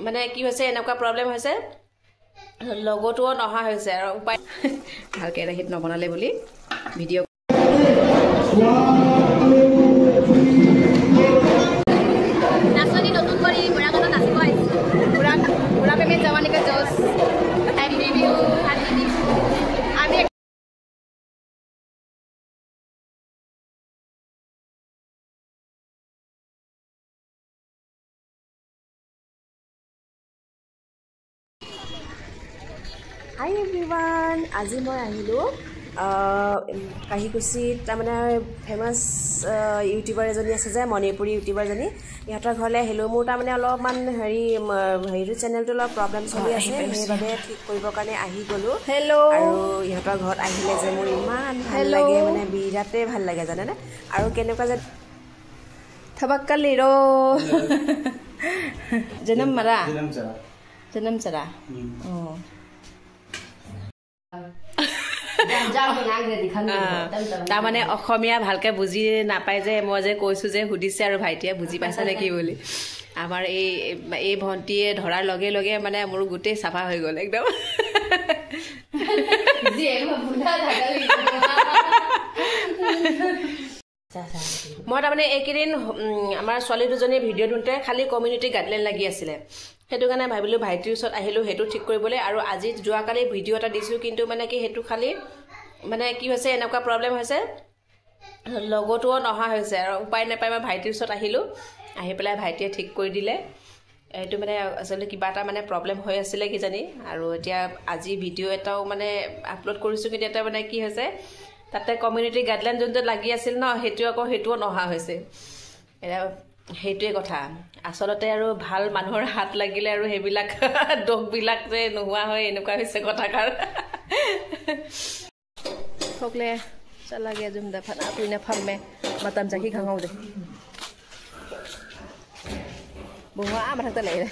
মানে কি হৈছে এনেকুৱা প্ৰব্লেম হৈছে লগটোও নহা হৈছে আৰু উপায় ভাল কেৰাহীত নবনালে বুলি ভিডিঅ' নাচনি নতুন কৰি বৰাগত নাচিব আহিছে বুঢ়া প্ৰেমী জৱানিকা জোচ টাইম ৰিভিউ আমি হাই এভৰিৱান আজি মই আহিলোঁ কাহিকুছিত তাৰমানে ফেমাছ ইউটিউবাৰ এজনী আছে যে মণিপুৰী ইউটিউবাৰজনী ইহঁতৰ ঘৰলৈ আহিলোঁ মোৰ তাৰমানে অলপমান হেৰিটো চেনেলটো অলপ প্ৰব্লেম চলি আছে সেইবাবে ঠিক কৰিবৰ কাৰণে আহি গ'লোঁ আৰু ইহঁতৰ ঘৰত আহিলে যে মোৰ ইমান ভাল লাগে মানে বিৰাটেই ভাল লাগে জানেনে আৰু কেনেকুৱা যে থবাক্কাল লিৰো জনম মাৰা জনম চাৰা অঁ তাৰমানে অসমীয়া ভালকৈ বুজি নাপায় যে মই যে কৈছোঁ যে সুধিছে আৰু ভাইটিয়ে বুজি পাইছা নেকি বুলি আমাৰ এই ভণ্টিয়ে ধৰাৰ লগে লগে মানে মোৰ গোটেই চাফা হৈ গ'ল একদম মই তাৰমানে এইকেইদিন আমাৰ ছোৱালী দুজনীয়ে ভিডিঅ' দিওঁতে খালি কমিউনিটি গাইডলাইন লাগি আছিলে সেইটো কাৰণে ভাবিলোঁ ভাইটিৰ ওচৰত আহিলোঁ সেইটো ঠিক কৰিবলৈ আৰু আজি যোৱাকালি ভিডিঅ' এটা দিছোঁ কিন্তু মানে কি সেইটো খালি মানে কি হৈছে এনেকুৱা প্ৰব্লেম হৈছে লগটোও নহা হৈছে আৰু উপায় নাপায় মই ভাইটিৰ ওচৰত আহিলোঁ আহি পেলাই ভাইটিয়ে ঠিক কৰি দিলে এইটো মানে আচলতে কিবা এটা মানে প্ৰব্লেম হৈ আছিলে কিজানি আৰু এতিয়া আজি ভিডিঅ' এটাও মানে আপলোড কৰিছোঁ কিন্তু এটা মানে কি হৈছে তাতে কমিউনিটি গাইডলাইন যোনটো লাগি আছিল ন সেইটোও নহা হৈছে এতিয়া সেইটোৱে কথা আচলতে আৰু ভাল মানুহৰ হাত লাগিলে আৰু সেইবিলাক দোষবিলাক যে নোহোৱা হয় এনেকুৱা হৈছে কথাষাৰ সকলে চলাগে জুমদা ফানা কুইনা ফামে মাতাম জাকি খাঙাও দে bunga amat tak leh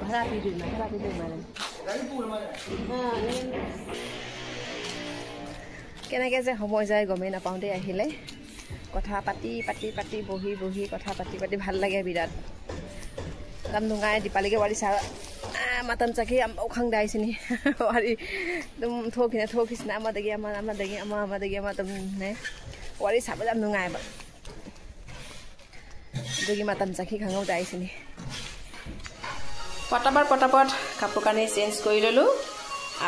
bahasa tidur mana কেনেকৈ যে সময় যায় গমেই নাপাওঁ দেই আহিলে কথা পাতি পাতি পাতি বহি বহি কথা পাতি পাতি ভাল লাগে বিৰাট দাম নুঙাই দীপালিকে ৱাৰি চাহ মাতাম চাকি উখাং দাইছিনি ৱাৰি একদম থকিছিনা আমাদেগি আমাৰ তাৰমানে ৱাৰি চাব দাম নুঙাইবা দুগি মাতাম চাকি খাঙাও দাইছিনি পটাপট কাপোৰ কানি চেঞ্জ কৰি ল'লোঁ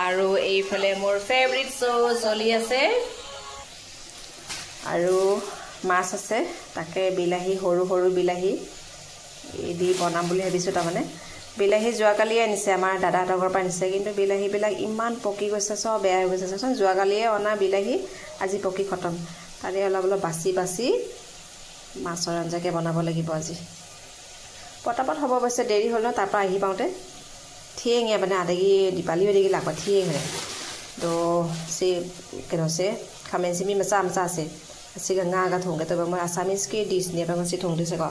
আৰু এইফালে মোৰ ফেভৰিট শ্ব' চলি আছে আৰু মাছ আছে তাকে বিলাহী সৰু সৰু বিলাহী দি বনাম বুলি ভাবিছোঁ তাৰমানে বিলাহী যোৱাকালিয়ে আনিছে আমাৰ দাদাহঁতৰ ঘৰৰ পৰা আনিছে কিন্তু বিলাহীবিলাক ইমান পকি গৈছে চব বেয়া হৈ গৈছে চাচোন যোৱাকালিয়ে অনা বিলাহী আজি পকি খতম তাৰে অলপ বাচি মাছৰ আঞ্জাকে বনাব লাগিব আজি পটাপট হ'ব অৱশ্যে দেৰি হ'ল ন তাৰপৰা আহি পাওঁতে थिएंगे अपने आधेगी दीपाली वाली की लागत थिएंगे तो से क्या से खामें से मी मचा से ऐसे गंगा का थोंगे तो मैं आसामीस के डिश ने पर से थोंगे से को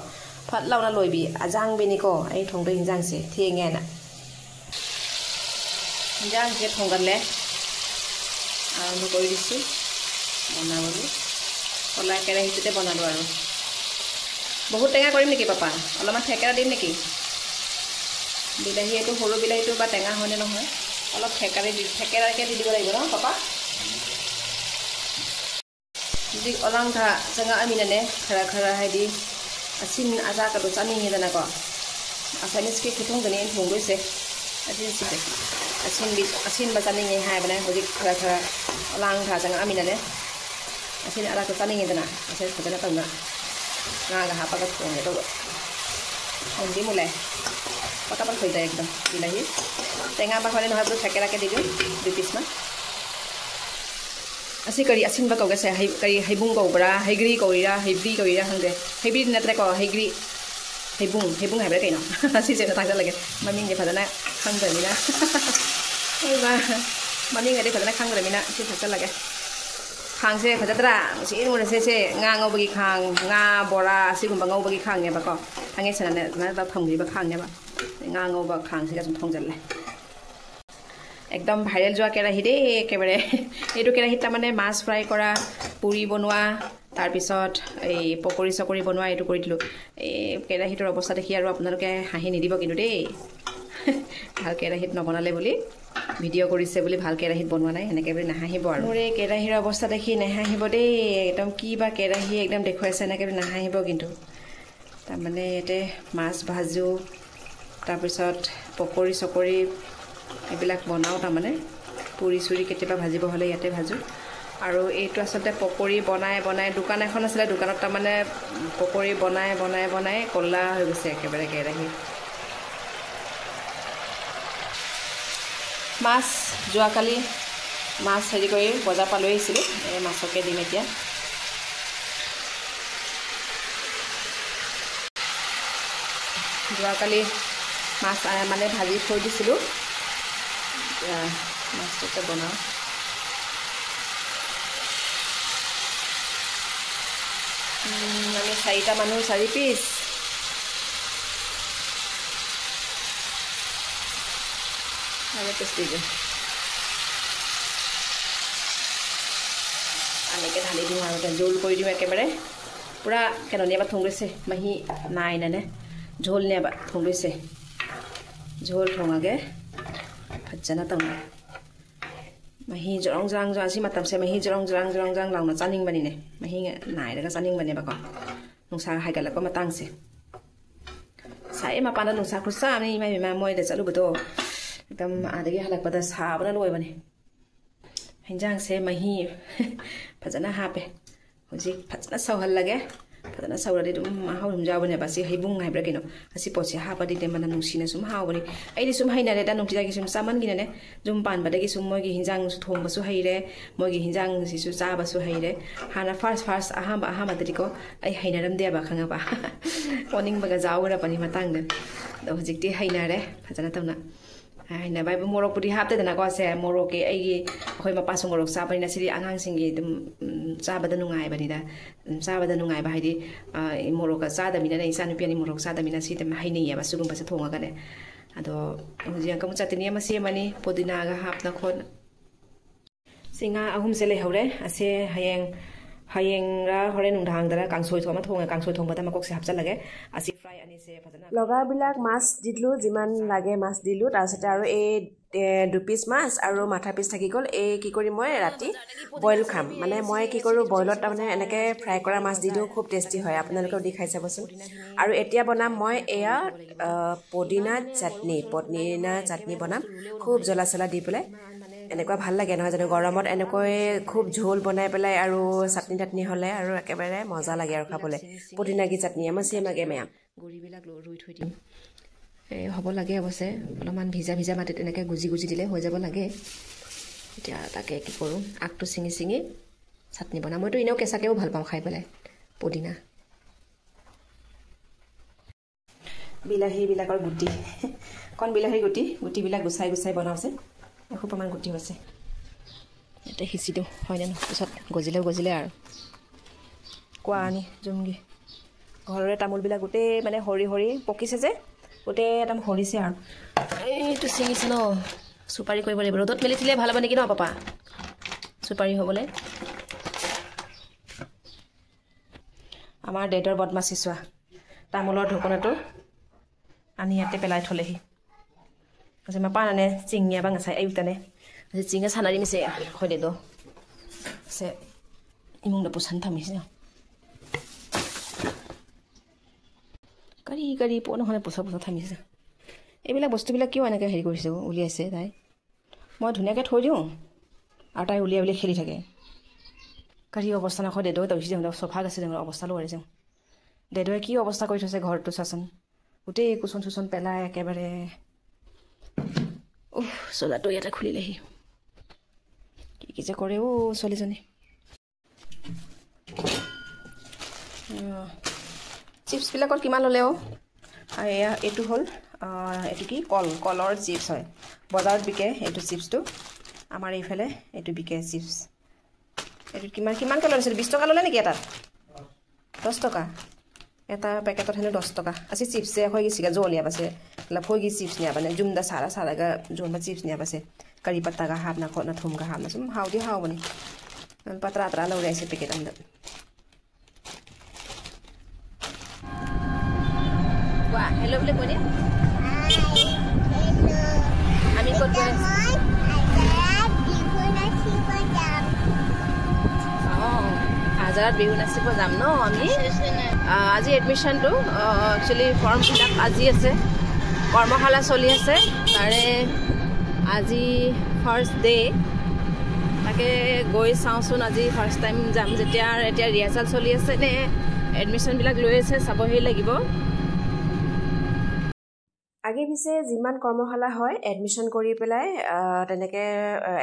फट लाउना लोईबी आजांग बेनी को आई थोंगे हिंजांग से थिएंगे ना हिंजांग से थोंगन ले आलू कोई डिश बना बोली कोला के रही तो बना लो आरो बहुत टेंगा करीम निकी पापा अलग में ठेकेरा दिन निकी বিলাহী এইটো সৰু বিলাহীটো বা টেঙা হয়নে নহয় অলপ ঠেকেৰাকে দি দিব লাগিব ন পাপা যদি অলংঘা জেগা আমিনানে খাৰা হাইদি আছিন আজা কাটো চানিঙে জানাকো আছামিজকে খুথংজনী থংগৈছে আছিন বা চানিঙে হাই মানে হজি খাৰা অলংঘা জেগা আমিনানে আছিন আজাটো চানিঙে জানা আছে খুজনা তংগা ngা হাপাকা থংগে তো হন্দি মুলাই पटापट हो जाए एकदम बिलाही टेंगा बाखने ना बोलो ठेकेराके दी दूँ 2 पीस में असी करी असिन कौगे से करी हेबुंग कौबरा हेग्री कौरीरा हेब्री कौरीरा हंगे हेब्री नत्रे को हेग्री हेबुंग हेब्रे कहीं ना असी से तांग लगे मम्मी ने फलना खंगरमीना मम्मी ने फलना खंगरमीना असी फल लगे खांग से फजतरा सी मुरे से nga ngौबगी खांग nga बोरा असी गुंबा ngौबगी खांग ने बको थांगे सनाने ना ता थंगरी बा खांग ने बा nga ngौबा खांग से कसम थंगजले एकदम भाइरल जोआ केराही दे एकेबारे एटु केराही ता माने माछ फ्राई करा पुरी बनवा তাৰপিছত এই পকৰি চকৰি বনোৱা এইটো কৰি দিলোঁ এই কেৰাহীটোৰ অৱস্থা দেখি আৰু আপোনালোকে হাঁহি নিদিব কিন্তু দেই ভাল কেৰাহীত নবনালে বুলি ভিডিঅ' কৰিছে বুলি ভাল কেৰাহীত বনোৱা নাই সেনেকৈ বুলি নাহাঁহিব আৰু মোৰ এই কেৰাহীৰ অৱস্থা দেখি নাহাঁহিব দেই একদম কি বা কেৰাহী একদম দেখুৱাইছে এনেকৈ বুলি নাহাঁহিব কিন্তু তাৰমানে ইয়াতে মাছ ভাজোঁ তাৰপিছত পকৰি চকৰি এইবিলাক বনাওঁ তাৰমানে পুৰি চুৰি কেতিয়াবা ভাজিব হ'লে ইয়াতে ভাজোঁ আৰু এইটো আচলতে পকৰি বনাই বনাই দোকান এখন আছিলে দোকানত তাৰমানে পকৰি বনাই বনাই বনাই ক'লা হৈ গৈছে একেবাৰে কেৰাহী মাছ যোৱাকালি মাছ হেৰি কৰি বজাৰ পৰা লৈ আহিছিলোঁ এই মাছকে দিম এতিয়া যোৱাকালি মাছ মানে ভাজি থৈ দিছিলোঁ মাছটোকে বনাওঁ আমি 4টা মানুহ 4 পিচ আৰু পেষ্ট দি দিওঁ এনেকৈ ঢালি দিওঁ আৰু জোল কৰি দিওঁ একেবাৰে পূৰা কেননীয়াবা থং লৈছে মাহী নাই নে ঝোল নিয়াবা থং লৈছে ঝোল থঙাগে ভাজানা তং mahi jorong jorang jorang si matam se mahi jorong jorang lang na chaning bani ne mahi nai daga chaning bani ba ko nungsa hai gala ko matang se sai ma pana nungsa khusa ni mai ma moi da chalu buto ekdam adagi halak pada sa bana loi bani hinjang se mahi phajana ha pe hoji phajana sawhal lage phajana sawradi dum ma haw hum jawbani ba si heibung ngai bra kino asi pochi ha pa di te mana nungsina sum haw bani ai di sum haina re da nungti da gi sum saman gi ne jum pan ba da gi sum moi gi hinjang su thom ba su haire moi gi hinjang si su cha ba su haire hana first aham adri ko ai haina ram de ba khanga ba morning ba ga jawra pani matang ne da hojik ti haina re phajana tawna haina bai morok pudi hapte dana ko se morok ke ai gi khoi ma pasung morok sa bani na siri angang singi dum cha ba da nungai bani da cha ba da nungai ba haidi morok cha da mina nei sanu piani morok cha da mina si te haini ya ba sugum ba se thonga ga ne ado hoji ang kam chatini ma se mani podina ga hapna khon singa ahum se le hore ase hayeng ra hore nung dhang dara kangsoi thoma thonga kangsoi thongba ta makok se hapcha lage asi fry ani se phajana loga bilak mas didlu jiman lage mas dilu tarasate aru e 2 piece mas aru matha piece thaki gol e ki kori moi rati boil kham mane moi ki koru boilot ta mane enake fry kora mas dilu khub tasty hoy apnalok dikhai sabosun aru etia banam moi eya podina chutney banam khub jola sala di pele এনেকুৱা ভাল লাগে নহয় জানো গৰমত এনেকৈ খুব ঝোল বনাই পেলাই আৰু চাটনি টাটনি হলে আৰু একেবাৰে মজা লাগে আৰু খাবলৈ পুদিনাকি চাটনি আমাৰ সেম লাগে মেম গুৰিবিলাক ৰুই থৈ দিম এই হ'ব লাগে অৱশ্যে অলপমান ভিজা মাটিত এনেকৈ গুজি দিলে হৈ যাব লাগে এতিয়া তাকে কি কৰোঁ আগটো চিঙি চাটনি বনাম মইতো এনেও কেঁচাকেও ভাল পাওঁ খাই পেলাই পুদিনা বিলাহীবিলাকৰ গুটি কণ বিলাহীৰ গুটিবিলাক গুচাই বনাওঁছে এখোপামান গুটি আছে এটা সিঁচি দিওঁ হয়নে ন পিছত গজিলে আৰু কোৱা আনি জুমগি ঘৰৰে তামোলবিলাক গোটেই মানে সৰি পকিছে যে গোটেই একদম সৰিছে আৰু এইটো ছিঙিছে ন চুপাৰি কৰিব লাগিব ৰ'দত মেলি দিলে ভাল হ'ব নেকি ন পাপা চুপাৰি হ'বলৈ আমাৰ ডেডৰ বদমাচি চোৱা তামোলৰ ঢকনাটো আনি ইয়াতে পেলাই থ'লেহি kasi mapana cingnya bang saya ayu tane kasi cingnya sana ini saya kode do saya imung dapur santam ini kari po no hane pusa thamis এইবিলাক বস্তুবিলাক কিয় এনেকৈ হেৰি কৰিছে উলিয়াইছে তাই মই ধুনীয়াকৈ থৈ দিওঁ আৰু তাই উলিয়াই খেলি থাকে কাৰি অৱস্থা নকয় দেদৈ তৰিছে চফা আছে অৱস্থা লৈ যাওঁ দেদৈ কি অৱস্থা কৰি থৈছে ঘৰটো চাচোন গোটেই কুচন পেলাই একেবাৰে চোলাটো ইয়াতে খুলিলেহি কি যে কৰে ছোৱালীজনী চিপছবিলাকৰ কিমান ল'লে এয়া এইটো হ'ল এইটো কি কলৰ চিপছ হয় বজাৰত বিকে এইটো চিপছটো আমাৰ এইফালে এইটো বিকে চিপছ এইটো কিমানকৈ লৈছিল 20 টকা ল'লে নেকি এটাত 10 টকা এটা পেকেটত হেনো 10 টকা আছে চিপছে হৈ গিছিগা জলিয়া পাছে लफोगी चिप्स ने बने जुमदा सारा गा जोन चिप्स ने बसे करी पत्ता गा हाबना खोना थुम गा हाबना सुम हाउदी हाउ बनी पत्रा लौरे से पैकेट अंदर হেল্ল' বুলি কৈ দিয়া আমি ক'ত গৈ আছোঁ আজাৰত বিহু নাচিব যাম ন আমি আজি এডমিশ্যনটো একচুৱেলি ফৰ্ম ফিল-আপ আজি আছে কৰ্মশালা চলি আছে তাৰে আজি ফাৰ্ষ্ট ডে তাকে গৈ চাওঁচোন আজি ফাৰ্ষ্ট টাইম যাম যেতিয়া এতিয়া ৰিহাৰ্চেল চলি আছে নে এডমিশ্যনবিলাক লৈ আছে চাবহি লাগিব আগে পিছে যিমান কৰ্মশালা হয় এডমিশ্যন কৰি পেলাই তেনেকৈ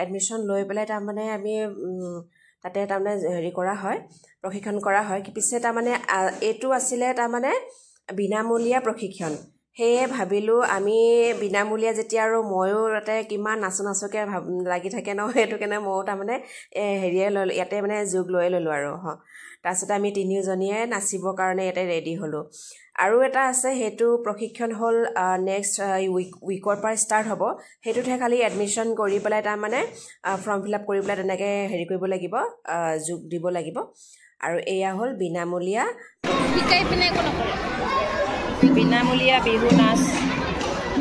এডমিশ্যন লৈ পেলাই তাৰমানে আমি তাতে তাৰমানে হেৰি কৰা হয় প্ৰশিক্ষণ কৰা হয় পিছে তাৰমানে এইটো আছিলে তাৰমানে বিনামূলীয়া প্ৰশিক্ষণ সেয়ে ভাবিলোঁ আমি বিনামূলীয়া যেতিয়া আৰু ময়ো তাতে কিমান নাচোকে লাগি থাকে ন সেইটো কাৰণে ময়ো তাৰমানে হেৰিয়ে ল'লোঁ ইয়াতে মানে যোগ লৈ ল'লোঁ আৰু তাৰপিছতে আমি তিনিওজনীয়ে নাচিবৰ কাৰণে ইয়াতে ৰেডি হ'লোঁ আৰু এটা আছে সেইটো প্ৰশিক্ষণ হ'ল নেক্সট উইকৰ পৰা ষ্টাৰ্ট হ'ব সেইটোতহে খালি এডমিশ্যন কৰি পেলাই তাৰমানে ফৰ্ম ফিল আপ কৰি পেলাই তেনেকৈ হেৰি কৰিব লাগিব যোগ দিব লাগিব আৰু এয়া হ'ল বিনামূলীয়া শিকাই পিনে একো নকৰে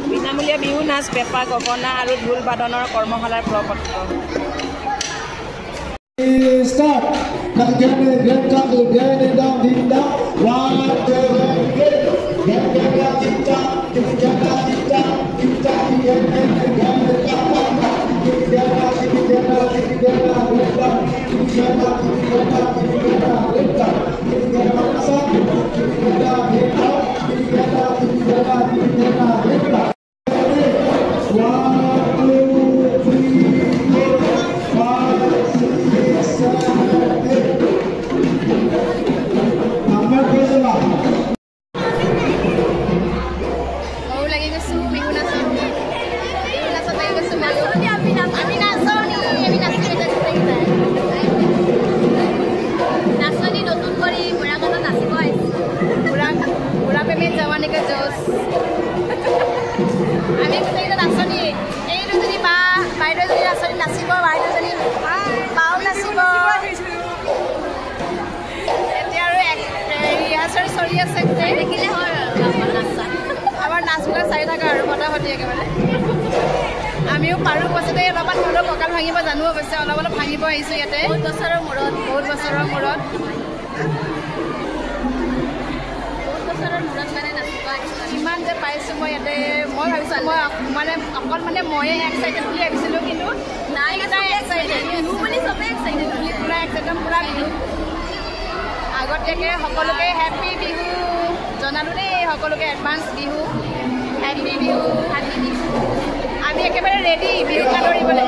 বিনামূলীয়া বিহু নাচ পেঁপা গগনা আৰু ঢোল বাদনৰ কৰ্মশালাৰ প্ৰপত্ৰ Start. Get down, dinda. 1, 2, 3. Get আমিও পাৰোঁ পাছতে অলপমান হ'লেও কঁকাল ভাঙিব জানো অৱশ্যে অলপ ভাঙিব আহিছোঁ ইয়াতে বহুত বছৰৰ মূৰত মানে নাচিব কিমান যে পাইছোঁ মই ইয়াতে মই ভাবিছোঁ মই মানে অকল মানে ময়ে এক্সাইটেড বুলি ভাবিছিলোঁ কিন্তু নাই বিহু বুলি চবেই এক্সাইটেড পূৰা এক্সাইটেড পূৰা বিহু আগতীয়াকৈ সকলোকে হেপী বিহু জনালোঁ দেই সকলোকে এডভান্স বিহু হেপী বিহু আমি একেবাৰে ৰেডি বিহু ধৰিবলৈ